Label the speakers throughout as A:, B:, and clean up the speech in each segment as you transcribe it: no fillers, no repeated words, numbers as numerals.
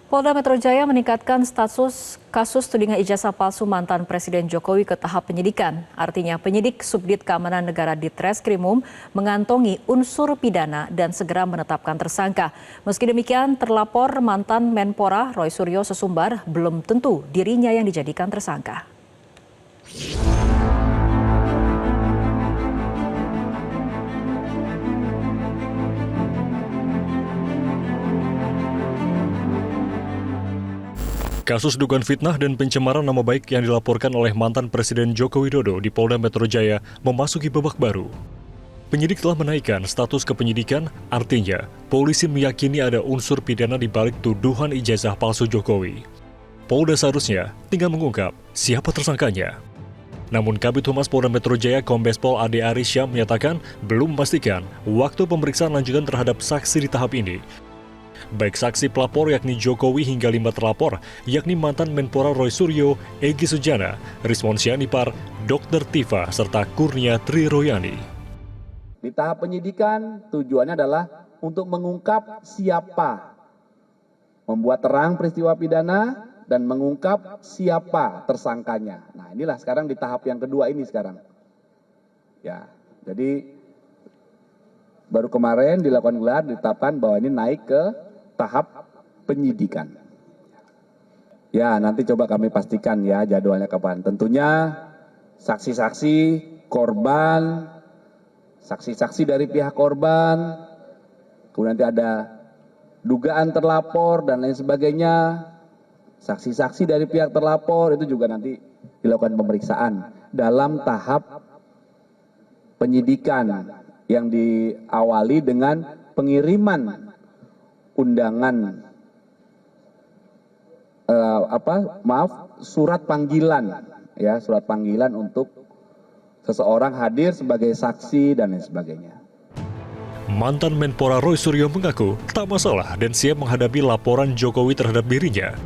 A: Polda Metro Jaya meningkatkan status kasus tudingan ijazah palsu mantan Presiden Jokowi ke tahap penyidikan. Artinya penyidik Subdit Keamanan Negara di Treskrimum mengantongi unsur pidana dan segera menetapkan tersangka. Meski demikian, terlapor mantan Menpora Roy Suryo Sesumbar belum tentu dirinya yang dijadikan tersangka.
B: Kasus dugaan fitnah dan pencemaran nama baik yang dilaporkan oleh mantan Presiden Joko Widodo di Polda Metro Jaya memasuki babak baru. Penyidik telah menaikkan status kepenyidikan, artinya polisi meyakini ada unsur pidana di balik tuduhan ijazah palsu Jokowi. Polda seharusnya tinggal mengungkap siapa tersangkanya. Namun Kabid Humas Polda Metro Jaya Kombes Pol Ade Arisya menyatakan belum memastikan waktu pemeriksaan lanjutan terhadap saksi di tahap ini. Baik saksi pelapor yakni Jokowi hingga 5 terlapor, yakni mantan Menpora Roy Suryo, Egy Sujana, Rizwan Syanipar, Dr. Tifa, serta Kurnia Triroyani.
C: Di tahap penyidikan tujuannya adalah untuk mengungkap siapa membuat terang peristiwa pidana dan mengungkap siapa tersangkanya. Nah, inilah sekarang di tahap yang kedua ini sekarang. Ya, jadi baru kemarin dilakukan gelar, ditetapkan bahwa ini naik ke tahap penyidikan. Ya, nanti coba kami pastikan ya jadwalnya kapan. Tentunya saksi-saksi korban, saksi-saksi dari pihak korban, kemudian nanti ada dugaan terlapor dan lain sebagainya. Saksi-saksi dari pihak terlapor itu juga nanti dilakukan pemeriksaan dalam tahap penyidikan yang diawali dengan pengiriman undangan surat panggilan ya, surat panggilan untuk seseorang hadir sebagai saksi dan lain sebagainya.
B: Mantan Menpora Roy Suryo mengaku tak masalah dan siap menghadapi laporan Jokowi terhadap dirinya.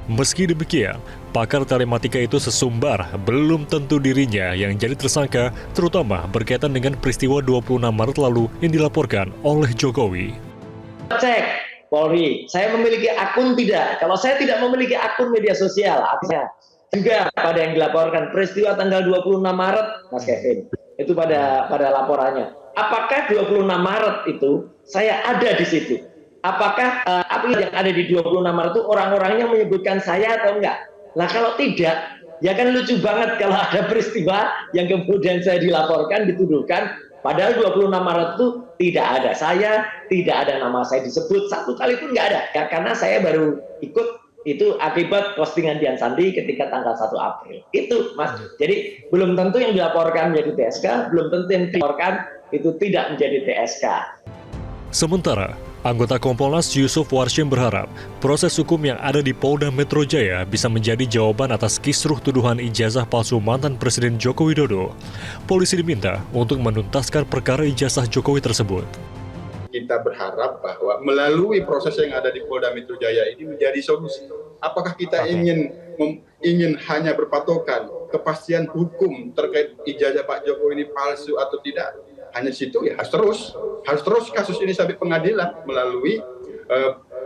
B: Meski demikian, pakar telematika itu Sesumbar belum tentu dirinya yang jadi tersangka, terutama berkaitan dengan peristiwa 26 Maret lalu yang dilaporkan oleh Jokowi.
D: Cek Polri, saya memiliki akun tidak? Kalau saya tidak memiliki akun media sosial, artinya juga pada yang dilaporkan peristiwa tanggal 26 Maret, Mas Kevin, itu pada laporannya. Apakah 26 Maret itu saya ada di situ? Apakah apa yang ada di 26 Maret itu orang-orangnya menyebutkan saya atau enggak? Nah kalau tidak, ya kan lucu banget kalau ada peristiwa yang kemudian saya dilaporkan, dituduhkan, padahal 26 Maret itu tidak ada saya, tidak ada nama saya disebut, satu kali pun nggak ada. Karena saya baru ikut itu akibat postingan Dian Sandi ketika tanggal 1 April. Itu Mas, jadi belum tentu yang dilaporkan menjadi TSK, belum tentu yang dilaporkan itu tidak menjadi TSK.
B: Sementara, anggota Kompolnas Yusuf Warshim berharap proses hukum yang ada di Polda Metro Jaya bisa menjadi jawaban atas kisruh tuduhan ijazah palsu mantan Presiden Joko Widodo. Polisi diminta untuk menuntaskan perkara ijazah Jokowi tersebut.
E: Kita berharap bahwa melalui proses yang ada di Polda Metro Jaya ini menjadi solusi. Apakah kita ingin hanya berpatokan kepastian hukum terkait ijazah Pak Jokowi ini palsu atau tidak? Hanya situ ya harus terus kasus ini sampai pengadilan melalui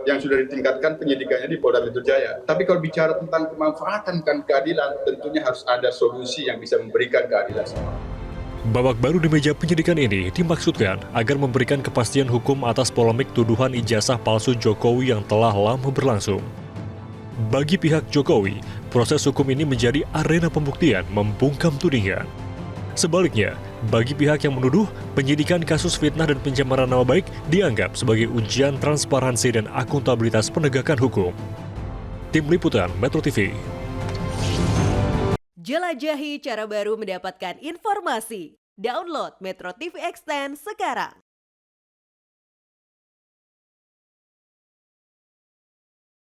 E: yang sudah ditingkatkan penyidikannya di Polda Metro Jaya. Tapi kalau bicara tentang kemanfaatan keadilan, tentunya harus ada solusi yang bisa memberikan keadilan.
B: Babak baru di meja penyidikan ini dimaksudkan agar memberikan kepastian hukum atas polemik tuduhan ijazah palsu Jokowi yang telah lama berlangsung. Bagi pihak Jokowi, proses hukum ini menjadi arena pembuktian membungkam tudingan. Sebaliknya, bagi pihak yang menuduh, penyidikan kasus fitnah dan pencemaran nama baik dianggap sebagai ujian transparansi dan akuntabilitas penegakan hukum. Tim Liputan Metro TV.
F: Jelajahi cara baru mendapatkan informasi. Download Metro TV Extend sekarang.